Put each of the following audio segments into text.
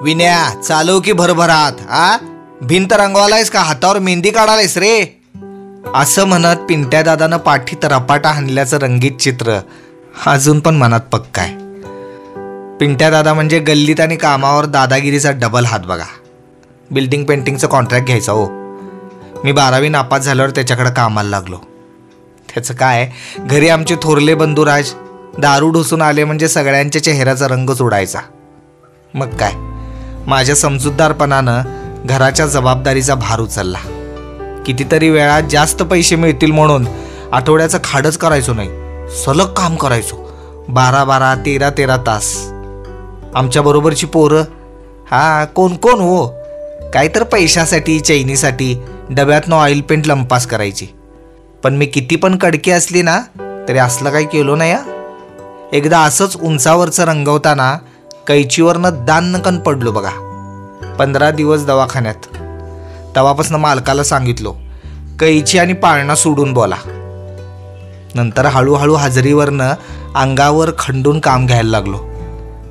विन्या चालव की भरभरात. भिंत रंगवालायस का हातावर मेहंदी काढालायस रे? असं म्हणत पिंट्या दादानं पाठीत रपाटा हाणल्याचं रंगीत चित्र अजून पण मनात पक्का आहे. पिंट्या दादा म्हणजे गल्लीत आणि कामावर दादागिरीचा डबल हात बघा. बिल्डिंग पेंटिंगचं कॉन्ट्रॅक्ट घ्यायचा हो. मी 12वी नापास झाल्यावर त्याच्याकडे कामाला लागलो. त्याचं काय, घरी आमचे थोरले बंधुराज दारू ढोसून आले म्हणजे सगळ्यांच्या चेहऱ्याचा रंगच उडायचा. मग काय, माझ्या समजूतदारपणानं घराच्या जबाबदारीचा भार उचलला. कितीतरी वेळा जास्त पैसे मिळतील म्हणून आठवड्याचं खाडच करायचो नाही, सलग काम करायचो 12-12, 13-13 तास. आमच्या बरोबरची पोरं कोण कोण हो, काहीतर पैशासाठी चैनीसाठी डब्यातनं ऑइल पेंट लंपास करायची. पण मी किती पण कडकी असली ना तरी असलं काही केलो नाही. एकदा असंच उंचावरचं रंगवताना कैचीवरनं दानकन पडलो बघा. 15 दिवस दवाखान्यात. तेव्हापासून मालकाला सांगितलो कैची आणि पाळणा सोडून बोला. नंतर हळूहळू हजेरीवरनं अंगावर खंडून काम घ्यायला लागलो.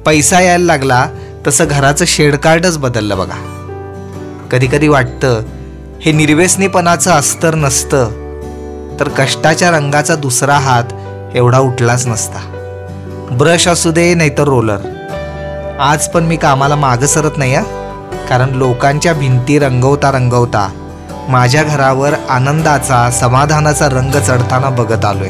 पैसा यायला लागला तसं घराचं शेडकार्डच बदललं बघा. कधी कधी वाटतं हे निर्व्यसनीपणाचं अस्तर नसतं तर कष्टाच्या रंगाचा दुसरा हात एवढा उठलाच नसता. ब्रश असू दे नाहीतर रोलर. आज पण मी कामाला मागं सरत नाही कारण लोकांच्या भिंती रंगवता रंगवता माझ्या घरावर आनंदाचा समाधानाचा रंग चढताना बघत आलोय.